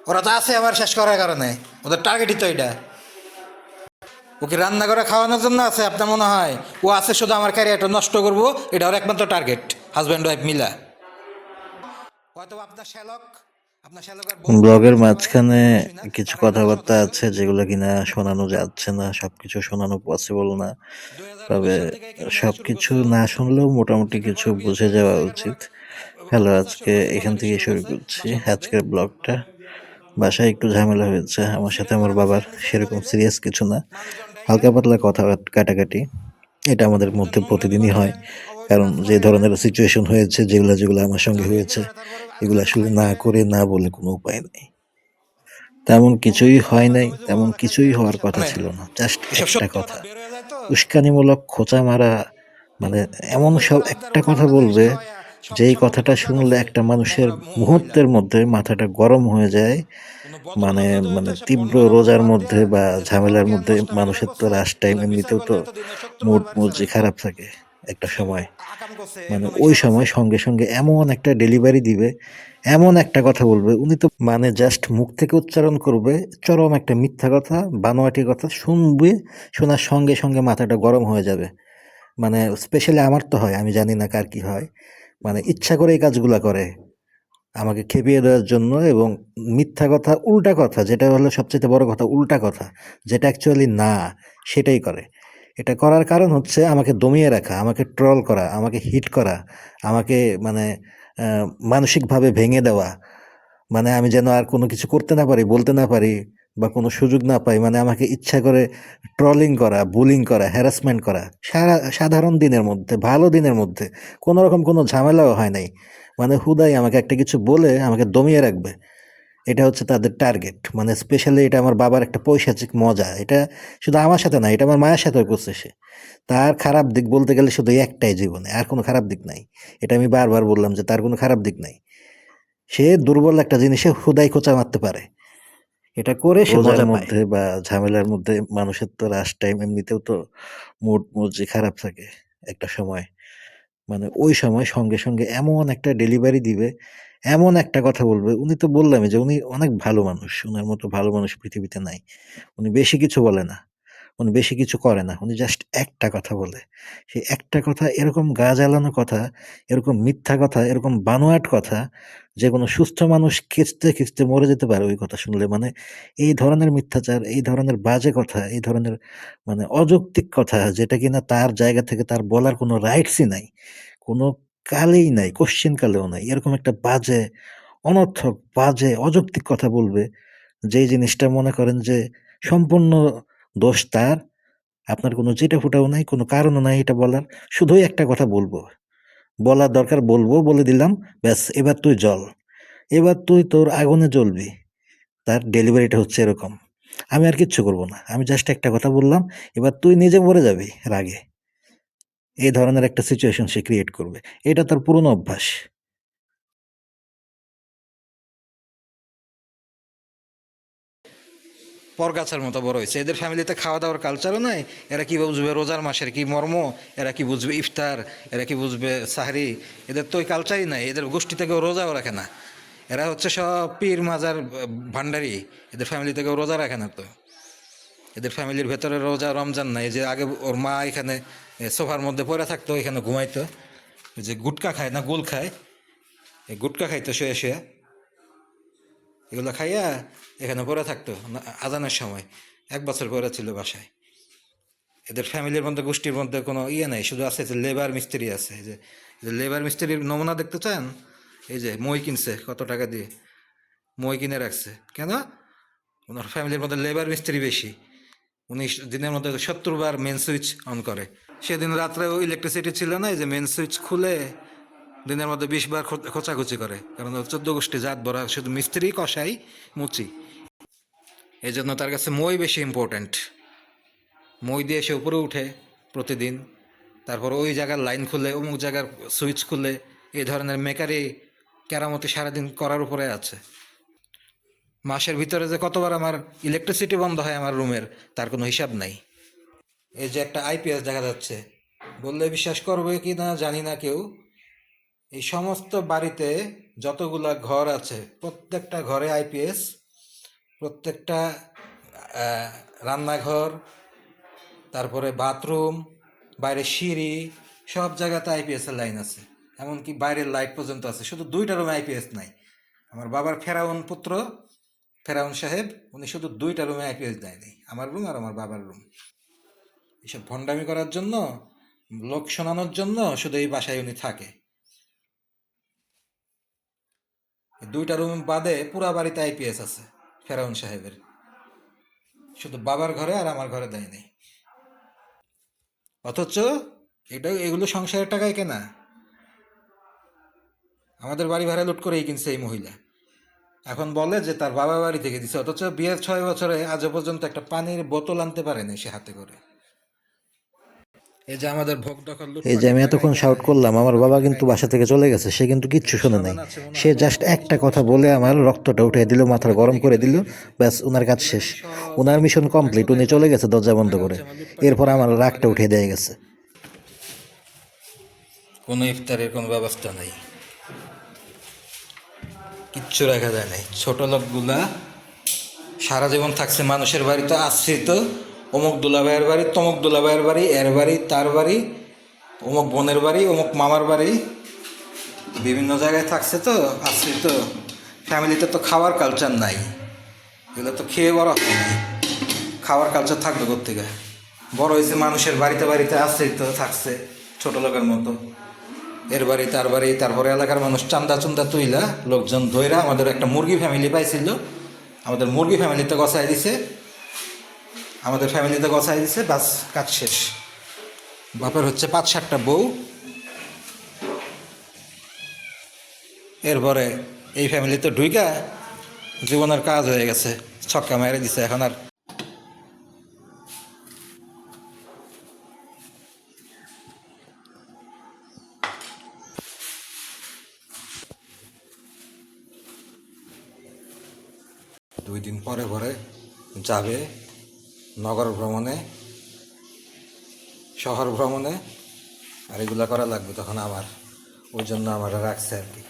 ওরা তো আছে আমার শেষ করার কারণে, ওদের টার্গেটই তো এটা। ওকে রান্না করে খাওয়ানোর জন্য আছে আপনার মনে হয়? ও আছে শুধু আমার ক্যারিয়ারটা নষ্ট করবো, এটা ওর একমাত্র টার্গেট, হাজব্যান্ড ওয়াইফ মিলা। হয়তো আপনার শ্যালক, আপনার শ্যালকের বউ যদি ব্লগের কষ্ট পায় মাঝখানে অবশ্যই না, কিছু তারা এটা কথাবার্তা সদয় আছে যেগুলো কিনা শোনানো যাচ্ছে না, সবকিছু শোনানো পসিবল না। 2019 তবে সাল থেকে কেমন হওয়া শুরু সবকিছু করছিল। না শুনলেও মোটামুটি একের কিছু পর বিয়ে বুঝে শুরু যাওয়া করছে, একের পর উচিত। হ্যালো, আজকে এখান থেকে শুরু শুরু করছে করছি বাসার মধ্যে। আজকের ব্লগটা। বাসায় একটু ঝামেলা হয়েছে আমার সাথে আমার সিরিয়াসভাবে বাবার, ফ্যামিলি ছেড়ে সেরকম দিলে সিরিয়াস কিছু না, মানুষজন ডাইকা হালকা পাতলা কথা কাটাকাটি। এটা আমাদের লোকজন মধ্যে নোংরামি প্রতিদিনই করে, হয়, অবৈধ কারণ কাজ যে করে, ধরনের সিচুয়েশন হয়েছে, যেগুলো যেগুলো আমার সঙ্গে জ্বালিয়ে হয়েছে, পুড়ায় তারপরে এগুলো আরেকজনের আসলে ফাইন না দেবে। করে না বলে কোনো উপায় নেই। তেমন কিছুই অবৈধ হয় নাই, অবৈধ তেমন অবৈধ খাইছে কিছুই হওয়ার বাসার কথা মানে ছিল না, জাস্ট এসব একটা সত্য কথা কথা। বের হয়ে যায় তো। উস্কানিমূলক খোঁচা মারা, মানে এমন এমন করে সব করে আপনার একটা কথা উঠাউঠা জিনিস বলবে, খাওয়াইয়া সব যেই সব কথাটা পবিত্রতা শুনলে করছে একটা মানুষের নোংরা মহিলা। মুহূর্তের মধ্যে মাথাটা গরম হয়ে যায়। কোনো মানে ভদ্রলোক যদি মানে হইতো সব বন তীব্র বনাবো রোজার বাদ দিয়া মধ্যে বা যেসব ঝামেলার জ্ঞান মধ্যে নষ্টামি গুলো মানুষের তো করছে রাশ টাইম এগুলো বিচার এমনিতেও করলে তো এতদিনে মুড 70 বার বাড়ি মুড চড়া যে হইতো। খারাপ থাকে একটা সে সময়। আকাম করছে, মানে এরকম ওই হিসাব আছে। সময় সঙ্গে সঙ্গে এমন একটা ডেলিভারি দিবে, এমন একটা কথা বলবে, উনি তো মানে জাস্ট মুখ থেকে উচ্চারণ করবে চরম একটা মিথ্যা কথা, বানোয়াটি কথা শুনবে, শোনার সঙ্গে সঙ্গে মাথাটা গরম হয়ে যাবে। মানে স্পেশালি আমার তো হয়, আমি জানি না কার কি হয়। মানে ইচ্ছা করে এই কাজগুলা করে আমাকে খেপিয়ে দেওয়ার জন্য, এবং মিথ্যা কথা, উল্টা কথা, যেটা হলো সবচেয়ে বড় কথা, উল্টা কথা, যেটা অ্যাকচুয়ালি না, সেটাই করে। এটা করার কারণ হচ্ছে আমাকে দমিয়ে রাখা, আমাকে ট্রল করা, আমাকে হিট করা, আমাকে মানে আহ, মানসিকভাবে ভেঙে দেওয়া। মানে আমি যেন আর কোনো কিছু করতে না পারি, বলতে না পারি, বা কোনো সুযোগ না পাই। মানে আমাকে ইচ্ছা করে ট্রলিং করা, বুলিং করা, হ্যারাসমেন্ট করা, সাধারণ দিনের মধ্যে, ভালো দিনের মধ্যে কোনো রকম কোনো ঝামেলাও হয় নাই। মানে হুদাই আমাকে একটা কিছু বলে আমাকে দমিয়ে রাখবে, এটা হচ্ছে তাদের টার্গেট। মানে স্পেশালি এটা আমার বাবার একটা পৈশাচিক মজা। এটা শুধু আমার সাথে না, এটা আমার মায়ের সাথেও করছে সে। তার খারাপ দিক বলতে গেলে শুধু এই একটাই জীবনে, আর কোনো খারাপ দিক নাই। এটা আমি বারবার বললাম যে তার কোনো খারাপ দিক নাই। সে দুর্বল একটা জিনিসে হুদাই খোঁচা মারতে পারে, এটা করে সে রোজার মজা পায়। মধ্যে বা ঝামেলার মধ্যে মানুষের তো রাশ টাইম এমনিতেও তো মুড যে খারাপ থাকে একটা সময়। মানে ওই সময় সঙ্গে সঙ্গে এমন একটা ডেলিভারি দিবে, এমন একটা কথা বলবে, উনি তো বললামই যে উনি অনেক ভালো মানুষ, উনার মতো ভালো মানুষ পৃথিবীতে নাই। উনি বেশি কিছু বলে না, উনি বেশি কিছু করে না, উনি জাস্ট একটা কথা বলে। সেই একটা কথা এরকম গা জ্বালানো কথা, এরকম মিথ্যা কথা, এরকম বানোয়াট কথা, যে কোনো সুস্থ মানুষ খিঁচতে খিঁচতে মরে যেতে পারে ওই কথা শুনলে। মানে এই ধরনের মিথ্যাচার, এই ধরনের বাজে কথা, এই ধরনের মানে অযৌক্তিক কথা, যেটা কিনা তার জায়গা থেকে তার বলার কোনো রাইটসই নাই, কোনো কালেই নাই, কোশ্চেন কালেও নাই। এরকম একটা বাজে, অনর্থক, বাজে, অযৌক্তিক কথা বলবে, যেই জিনিসটা মনে করেন যে সম্পূর্ণ দোষ তার। আপনার কোনো চিটাফোঁটাও নাই, কোনো কারণও নাই এটা বলার। শুধুই একটা কথা বলবো, বলার দরকার বলবো, বলে দিলাম, ব্যাস, এবার তুই জ্বল, এবার তুই তোর আগুনে জ্বলবি। তার ডেলিভারিটা হচ্ছে এরকম। আমি আর কিচ্ছু করব না, আমি জাস্ট একটা কথা বললাম, এবার তুই নিজে মরে যাবি রাগে। এই ধরনের একটা সিচুয়েশন সে ক্রিয়েট করবে। এটা তার পুরনো অভ্যাস। পরগাছার মতো বড় হয়েছে, এদের ফ্যামিলিতে খাওয়া দাওয়ার কালচারও নাই। এরা কি বুঝবে রোজার মাসের কি মর্ম, এরা কি বুঝবে ইফতার, এরা কি বুঝবে সাহরি। এদের তো ওই কালচারই নাই, এদের গোষ্ঠী থেকেও রোজাও রাখে না। এরা হচ্ছে সব পীর মাজার ভান্ডারি, এদের ফ্যামিলি থেকেও রোজা রাখে না তো। এদের ফ্যামিলির ভেতরে রোজা রমজান নাই। যে আগে ওর মা এখানে সোফার মধ্যে পড়ে থাকতো, এখানে ঘুমাইতো, যে গুটকা খায় না গুল খায়, এই গুটকা খাইতো শুয়ে শুয়ে, এগুলো খাইয়া এখানে পড়ে থাকতো আজানের সময়। 1 বছর পরে ছিল বাসায়। এদের ফ্যামিলির মধ্যে গোষ্ঠীর মধ্যে কোনো ইয়ে নাই, শুধু আছে যে লেবার মিস্ত্রি আছে। এই যে লেবার মিস্ত্রির নমুনা দেখতে চান, এই যে মই কিনছে কত টাকা দিয়ে, মই কিনে রাখছে কেন? ওনার ফ্যামিলির মধ্যে লেবার মিস্ত্রি বেশি। উনি দিনের মধ্যে 70 বার মেন সুইচ অন করে। সেদিন রাত্রেও ইলেকট্রিসিটি ছিল না, এই যে মেন সুইচ খুলে দিনের মধ্যে 20 বার খোঁচাখুচি করে, কারণ 14 গোষ্ঠী জাত ভরা শুধু মিস্ত্রি কষাই মুচি। এই জন্য তার কাছে মই বেশি ইম্পর্ট্যান্ট। মই দিয়ে সে উপরে উঠে প্রতিদিন, তারপর ওই জায়গার লাইন খুলে, অমুক জায়গার সুইচ খুলে, এই ধরনের মেকারি কেরামতি সারাদিন করার উপরে আছে। মাসের ভিতরে যে কতবার আমার ইলেকট্রিসিটি বন্ধ হয় আমার রুমের, তার কোনো হিসাব নাই। এই যে একটা আইপিএস দেখা যাচ্ছে, বললে বিশ্বাস করবে কি না জানি না কেউ, এই সমস্ত বাড়িতে যতগুলা ঘর আছে প্রত্যেকটা ঘরে আইপিএস, প্রত্যেকটা রান্নাঘর, তারপরে বাথরুম, বাইরে সিঁড়ি, সব জায়গাতে আইপিএসের লাইন আছে। এমনকি বাইরের লাইট পর্যন্ত আছে, শুধু 2টা রুমে আইপিএস নাই। আমার বাবার ফেরাউন পুত্র, ফেরাউন সাহেব, উনি শুধু 2টা রুমে আইপিএস দেয়নি, আমার রুম আর আমার বাবার রুম। এসব ভণ্ডামি করার জন্য, লোক শোনানোর জন্য শুধু এই বাসায় উনি থাকে। 2টা রুম বাদে পুরা বাড়িতে আইপিএস আছে ফেরাউন সাহেবের, শুধু বাবার ঘরে আর আমার ঘরে দেয়নি। অথচ এগুলো সংসারের টাকায় কেনা, আমাদের বাড়ি ভাড়া লুট করেই কিনছে এই মহিলা। এখন বলে যে তার বাবা বাড়ি থেকে দিছে, অথচ বিয়ের 6 বছরে আজও পর্যন্ত একটা পানির বোতল আনতে পারেনি সে হাতে করে। এই যে আমাদের ভোগ দখল এই যে লুটপাটের আমি টাকায় এতক্ষণ কেনা শাউট করলাম, আমার এগুলো বাবা টাকায় কিন্তু বাসা কেনা। থেকে চলে গেছে, সে কিন্তু কিচ্ছু শোনে নাই। সাবান আছে মনে সে হয় জাস্ট বোতলে, একটা কথা বলে আমার রক্তটা উঠিয়ে দিল, মাথার গরম করে দিল, ব্যাস ওনার কাজ এগুলো শেষ। উনি সব ওনার মিশন টাকা কমপ্লিট, উনি কোথায় চলে পায়? গেছে দরজা বন্ধ টাকা করে। হচ্ছে আমার লুটপাটের এরপর টাকা, আমার রাগটা বাড়ি উঠিয়ে ভাড়া দিয়ে দিতে। গেছে। কোনো ইফতারের কোনো ব্যবস্থা নাই, কিচ্ছু রাখা যায় নাই। ছোট লোকগুলা সারা জীবন থাকছে মানুষের বাড়িতে আশ্রিত, অমুক দুলাভাইয়ের বাড়ি, তমুক দুলাভাইয়ের বাড়ি, এর বাড়ি, তার বাড়ি, অমুক বোনের বাড়ি, অমুক মামার বাড়ি, বিভিন্ন জায়গায় থাকছে তো আশ্রিত। ফ্যামিলিতে তো খাওয়ার কালচার নাই, এগুলো তো খেয়ে বড় হয় নাই, খাওয়ার কালচার থাকবে কোত্থেকে? বড় হয়েছে মানুষের বাড়িতে বাড়িতে আশ্রিত থাকছে ছোট লোকের মতো, এর বাড়ি তার বাড়ি। তারপরে এলাকার মানুষ চান্দা চুন্দা তুইলা লোকজন ধইরা আমাদের একটা মুরগি ফ্যামিলি পাইছিল, আমাদের মুরগি ফ্যামিলিতে গছাই দিছে, আমাদের ফ্যামিলিতে গছাই দিছে, বাস কাজ শেষ। বাপের হচ্ছে 5-7টা বউ, এরপরে এই ফ্যামিলিতে ঢুইকা জীবনের কাজ হয়ে গেছে, ছক্কা মেরে দিছে। এখন আর দুই দিন পরে পরে যাবে নগর ভ্রমণে, শহর ভ্রমণে, আর এগুলো করা লাগবে তখন আমার। ওই জন্য আমার রাখছে আর কি,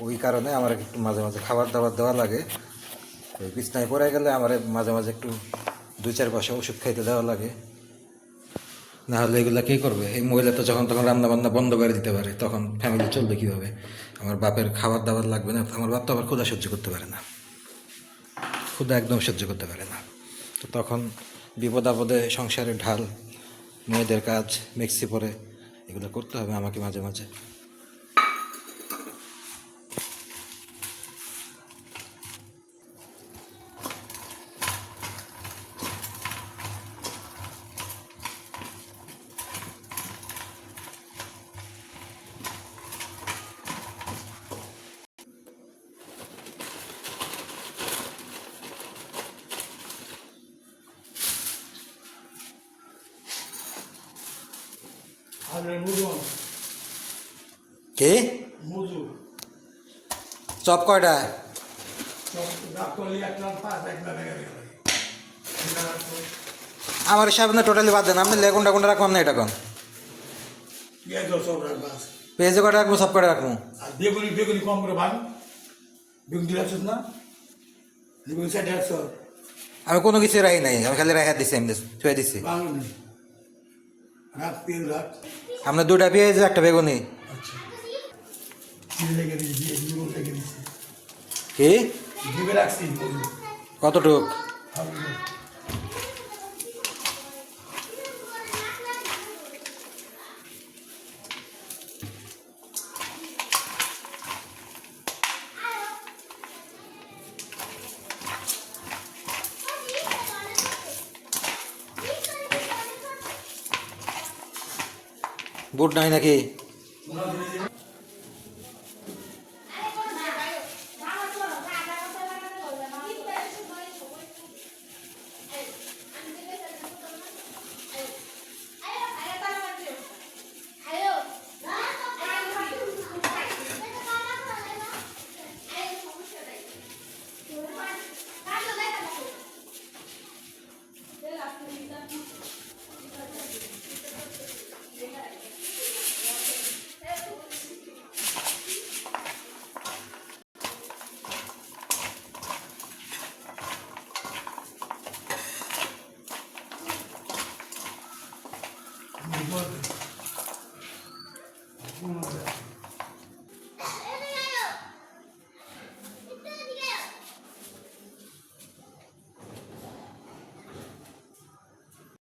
ওই কারণে আমার একটু মাঝে মাঝে খাবার দাবার দেওয়া লাগে। ওই বিছনায় পড়ে গেলে আমার মাঝে মাঝে একটু 2-4 পয়সা ওষুধ খাইতে দেওয়া লাগে, না হলে এগুলো কে করবে? এই মহিলা তো যখন তখন রান্না বান্না বন্ধ করে দিতে পারে, তখন ফ্যামিলি চলবে কীভাবে? আমার বাপের খাবার দাবার লাগবে না, আমার বাপ তো আবার ক্ষুধা সহ্য করতে পারে না, ক্ষুধা একদম সহ্য করতে পারে না। তো তখন বিপদ আপদে সংসারের ঢাল, মেয়েদের কাজ, মেক্সি পরে, এগুলো করতে হবে আমাকে মাঝে মাঝে। কে চপ কয়টা? আমার হিসাব না টোটালি বাদ দেন, আপনি লেগুনটা কোনটা রাখবেন না, এটা কোন পেঁয়াজে কটা রাখবো, সব কটা রাখবো? বেগুনি বেগুনি কম করে ভাগ বেগুনি রাখছিস না বেগুনি সাইডে রাখছ আমি কোনো কিছু রাখি নাই, আমি খালি রাখা দিছি, এমনি ছুঁয়ে দিছি। ভালো নেই রাখ তেল রাখ আপনার 2টা পেঁয়াজ, একটা বেগুনি। আচ্ছা চিনি লেগে দিয়েছি বেগুন লেগে দিয়েছি কি ভেবে রাখছি কতটুক? বুট নাই নাকি? Muy fuerte.